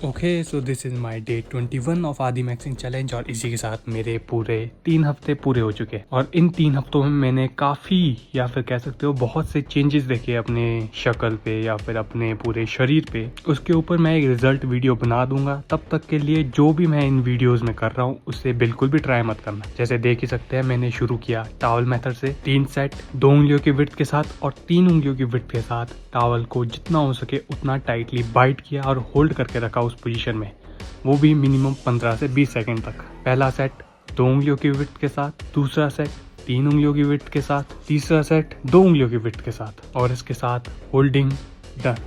Okay so this is my day 21 of आदि maxing challenge और इसी के साथ मेरे पूरे 3 हफ्ते पूरे हो चुके हैं। और इन 3 हफ्तों में मैंने काफ़ी या फिर कह सकते हो बहुत से चेंजेस देखे अपने शक्ल पे या फिर अपने पूरे शरीर पे। उसके ऊपर मैं एक रिजल्ट वीडियो बना दूंगा। तब तक के लिए जो भी मैं इन वीडियोस में कर रहा हूँ उससे बिल्कुल भी ट्राई मत करना। जैसे देख ही सकते हैं मैंने शुरू किया टॉवल मेथड से 3 सेट 2 उंगलियों की विड्थ के साथ और 3 उंगलियों की विड्थ के साथ टॉवल को जितना हो सके उतना टाइटली बाइट किया और होल्ड करके रखा उस पोजीशन में, वो भी मिनिमम 15 से 20 सेकंड तक। पहला सेट 2 उंगलियों की विड्थ के साथ, दूसरा सेट 3 उंगलियों की विड्थ के साथ, तीसरा सेट 2 उंगलियों की विड्थ के साथ और इसके साथ होल्डिंग डन।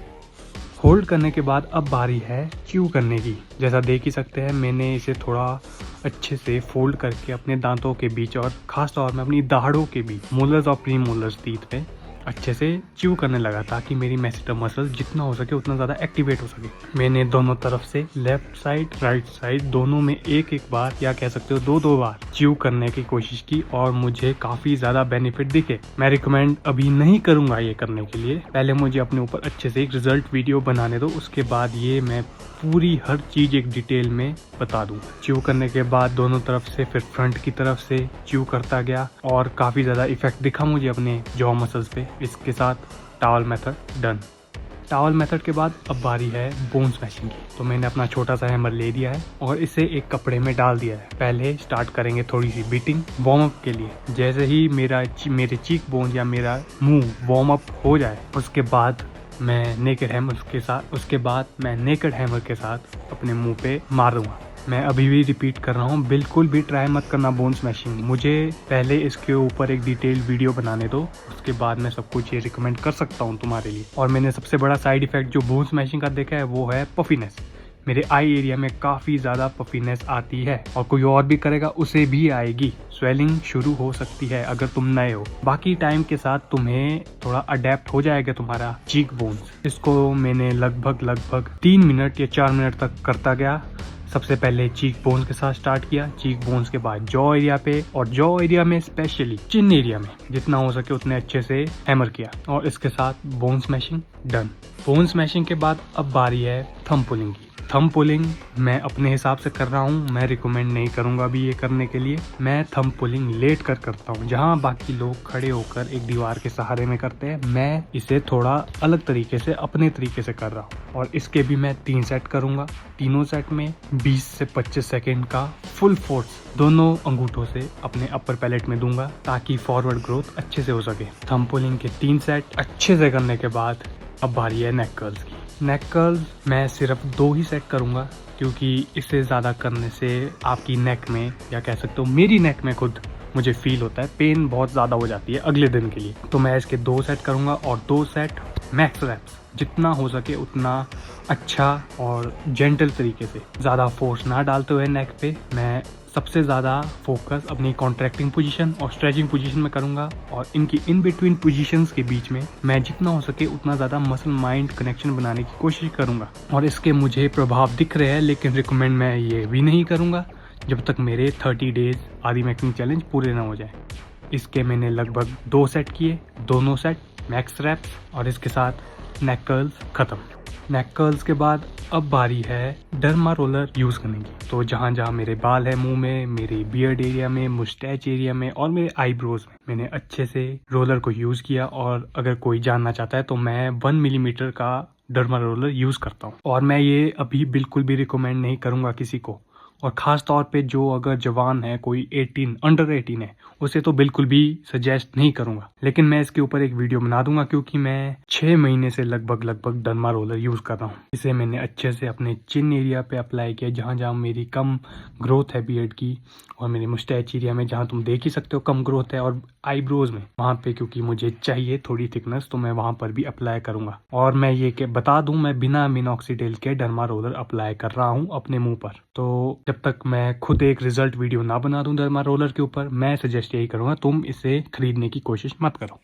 होल्ड करने के बाद अब बारी है च्यू करने की। जैसा देख ही सकते हैं मैंने इसे थोड़ा अच्छे से फोल्ड करके अपने दांतों के बीच और खास तौर में अपनी दाढ़ों के बीच मोलर्स और प्री मोलर्स टीथ पे अच्छे से च्यू करने लगा ताकि मेरी मैसेटर मसल जितना हो सके उतना ज़्यादा एक्टिवेट हो सके। मैंने दोनों तरफ से लेफ्ट साइड राइट साइड दोनों में एक एक बार या कह सकते हो 2-2 बार च्यू करने की कोशिश की और मुझे काफ़ी ज़्यादा बेनिफिट दिखे। मैं रिकमेंड अभी नहीं करूँगा ये करने के लिए, पहले मुझे अपने ऊपर अच्छे से एक रिजल्ट वीडियो बनाने दो, उसके बाद ये मैं पूरी हर चीज़ एक डिटेल में बता दूँ। च्यू करने के बाद दोनों तरफ से फिर फ्रंट की तरफ से च्यू करता गया और काफ़ी ज़्यादा इफेक्ट दिखा मुझे अपने जॉ मसल्स पे। इसके साथ towel method done. Towel method के बाद अब बारी है बोन स्मैशिंग की। तो मैंने अपना छोटा सा हैमर ले लिया है और इसे एक कपड़े में डाल दिया है। पहले स्टार्ट करेंगे थोड़ी सी बीटिंग वार्म अप के लिए। जैसे ही मेरे चीक बोन या मेरा मुंह वार्म अप हो जाए उसके बाद मैं नेकेड हैमर के साथ अपने मुंह पे मारूंगा। मैं अभी भी रिपीट कर रहा हूँ, बिल्कुल भी ट्राई मत करना बोन स्मैशिंग। मुझे पहले इसके ऊपर एक डिटेल वीडियो बनाने दो, उसके बाद मैं सब कुछ ये रिकमेंड कर सकता हूँ तुम्हारे लिए। और मैंने सबसे बड़ा साइड इफेक्ट जो बोन स्मैशिंग का देखा है वो है पफीनेस। मेरे आई एरिया में काफ़ी ज़्यादा पफीनेस आती है और कोई और भी करेगा उसे भी आएगी। स्वेलिंग शुरू हो सकती है अगर तुम नए हो। बाकी टाइम के साथ तुम्हें थोड़ा अडेप्ट हो जाएगा तुम्हारा चीक बोन्स। इसको मैंने लगभग 3 मिनट या 4 मिनट तक करता गया। सबसे पहले चीक बोन्स के साथ स्टार्ट किया, चीक बोन्स के बाद जॉ एरिया पे और जॉ एरिया में स्पेशली चिन एरिया में जितना हो सके उतने अच्छे से हैमर किया और इसके साथ bone smashing done. Bone smashing के बाद अब बारी है थंब पुलिंग की। थंब पुलिंग मैं अपने हिसाब से कर रहा हूँ, मैं रिकमेंड नहीं करूँगा अभी ये करने के लिए। मैं थंब पुलिंग लेट कर करता हूँ, जहाँ बाकी लोग खड़े होकर एक दीवार के सहारे में करते हैं, मैं इसे थोड़ा अलग तरीके से अपने तरीके से कर रहा हूँ। और इसके भी मैं 3 सेट करूँगा। तीनों सेट में 20 से 25 सेकेंड का फुल फोर्स दोनों अंगूठों से अपने अपर पैलेट में दूंगा ताकि फॉरवर्ड ग्रोथ अच्छे से हो सके। थंब पुलिंग के 3 सेट अच्छे से करने के बाद अब बारी है नेक कर्ल्स की। नेक कर्ल्स मैं सिर्फ 2 ही सेट करूंगा क्योंकि इससे ज़्यादा करने से आपकी नेक में या कह सकते हो मेरी नेक में खुद मुझे फील होता है पेन बहुत ज़्यादा हो जाती है अगले दिन के लिए। तो मैं इसके 2 सेट करूंगा और 2 सेट मैक्स रैप्स, जितना हो सके उतना अच्छा और जेंटल तरीके से, ज़्यादा फोर्स ना डालते हुए नेक पे। मैं सबसे ज़्यादा फोकस अपनी कॉन्ट्रैक्टिंग पोजीशन और स्ट्रेचिंग पोजीशन में करूँगा और इनकी इन बिटवीन पोजीशंस के बीच में मैं जितना हो सके उतना ज़्यादा मसल माइंड कनेक्शन बनाने की कोशिश करूँगा। और इसके मुझे प्रभाव दिख रहे हैं, लेकिन रिकमेंड मैं ये भी नहीं करूँगा जब तक मेरे 30 डेज आदि मैक्सिंग चैलेंज पूरे ना हो जाए। इसके मैंने लगभग 2 सेट किए, दोनों सेट मैक्स रैप्स और इसके साथ नेक कर्ल्स ख़त्म। नेक कर्ल्स के बाद अब बारी है डर्मा रोलर यूज़ करने की। तो जहाँ जहाँ मेरे बाल है मुंह में, मेरे बियर्ड एरिया में, मुस्टैच एरिया में और मेरे आईब्रोज में मैंने अच्छे से रोलर को यूज़ किया। और अगर कोई जानना चाहता है तो मैं 1 मिलीमीटर का डर्मा रोलर यूज़ करता हूँ और मैं ये अभी बिल्कुल भी रिकमेंड नहीं करूँगा किसी को। और ख़ास तौर पे जो अगर जवान है, कोई 18 अंडर 18 है, उसे तो बिल्कुल भी सजेस्ट नहीं करूँगा। लेकिन मैं इसके ऊपर एक वीडियो बना दूंगा क्योंकि मैं 6 महीने से लगभग डर्मा रोलर यूज़ कर रहा हूँ। इसे मैंने अच्छे से अपने चिन एरिया पे अप्लाई किया जहाँ जहाँ मेरी कम ग्रोथ है बियर्ड की, और मेरे मुस्टैच एरिया में जहाँ तुम देख ही सकते हो कम ग्रोथ है, और आईब्रोज में वहाँ पे क्योंकि मुझे चाहिए थोड़ी थिकनेस तो मैं वहाँ पर भी अप्लाई करूँगा। और मैं ये बता दूँ, मैं बिना मिनॉक्सीडिल के डर्मा रोलर अप्लाई कर रहा हूँ अपने मुँह पर। तो जब तक मैं खुद एक रिजल्ट वीडियो ना बना दूं डर्मा रोलर के ऊपर, मैं सजेस्ट यही करूँगा तुम इसे खरीदने की कोशिश मत करो।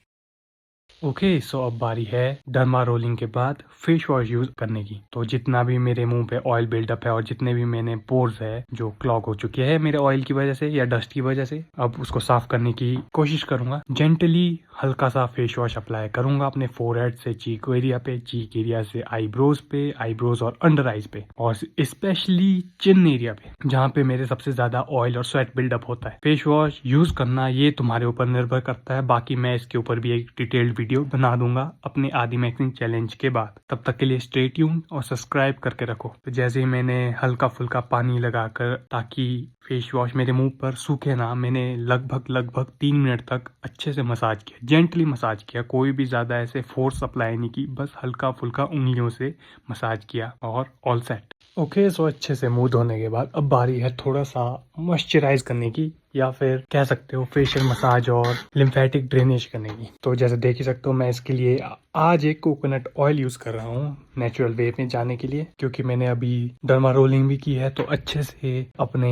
ओके सो अब बारी है डर्मा रोलिंग के बाद फेस वॉश यूज करने की। तो जितना भी मेरे मुंह पे ऑयल बिल्डअप है और जितने भी मैंने पोर्स है जो क्लॉग हो चुके हैं मेरे ऑयल की वजह से या डस्ट की वजह से, अब उसको साफ करने की कोशिश करूंगा। जेंटली हल्का सा फेस वॉश अप्लाई करूंगा अपने फोरहेड से चीक एरिया पे, चीक एरिया से आईब्रोज पे, आईब्रोज और अंडर आईज पे, और स्पेशली चिन एरिया पे जहाँ पे मेरे सबसे ज्यादा ऑयल और स्वेट बिल्डअप होता है। फेस वॉश यूज करना ये तुम्हारे ऊपर निर्भर करता है, बाकी मैं इसके ऊपर भी एक डिटेल्ड वीडियो बना दूंगा अपने आदि मैक्सिंग चैलेंज के बाद। तब तक के लिए स्टे ट्यून और सब्सक्राइब करके रखो। तो जैसे ही मैंने हल्का फुल्का पानी लगाकर ताकि फेस वॉश मेरे मुंह पर सूखे ना, मैंने लगभग 3 मिनट तक अच्छे से मसाज किया, जेंटली मसाज किया, कोई भी ज्यादा ऐसे फोर्स अप्लाई नहीं की, बस हल्का फुल्का उंगलियों से मसाज किया और ऑल सेट। ओके सो अच्छे से मुंह धोने के बाद अब बारी है थोड़ा सा मॉइस्चराइज करने की, या फिर कह सकते हो फेशियल मसाज और लिम्फेटिक ड्रेनेज करने की। तो जैसे देख ही सकते हो मैं इसके लिए आज एक कोकोनट ऑयल यूज कर रहा हूँ नेचुरल वे में जाने के लिए, क्योंकि मैंने अभी डर्मा रोलिंग भी की है। तो अच्छे से अपने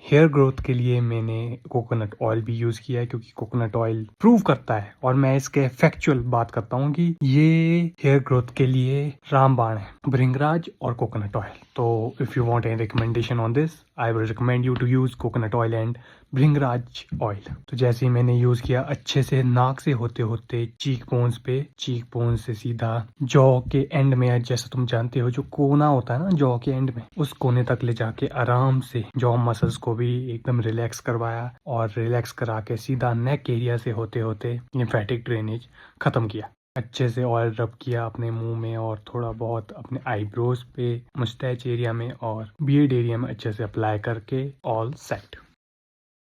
हेयर ग्रोथ के लिए मैंने कोकोनट ऑयल भी यूज किया है, क्योंकि कोकोनट ऑयल प्रूव करता है, और मैं इसके फैक्चुअल बात करता हूँ कि ये हेयर ग्रोथ के लिए रामबाण है, भृंगराज और कोकोनट ऑयल। तो if you want any recommendation on this, I will recommend you to use coconut oil and bhringraj oil. तो जैसे ही मैंने यूज किया, अच्छे से नाक से होते होते चीक बोन्स पे, चीक बोन्स से सीधा जॉ के एंड में, जैसा तुम जानते हो जो कोना होता है ना जॉ के एंड में, उस कोने तक ले जाके आराम से जॉ मसल्स को भी एकदम रिलैक्स करवाया, और रिलैक्स करा के सीधा नेक एरिया से होते होते लिम्फेटिक ड्रेनेज खत्म किया। अच्छे से ऑयल रब किया अपने मुंह में और थोड़ा बहुत अपने आईब्रोज पे, मुस्टैच एरिया में और बियर्ड एरिया में अच्छे से अप्लाई करके ऑल सेट।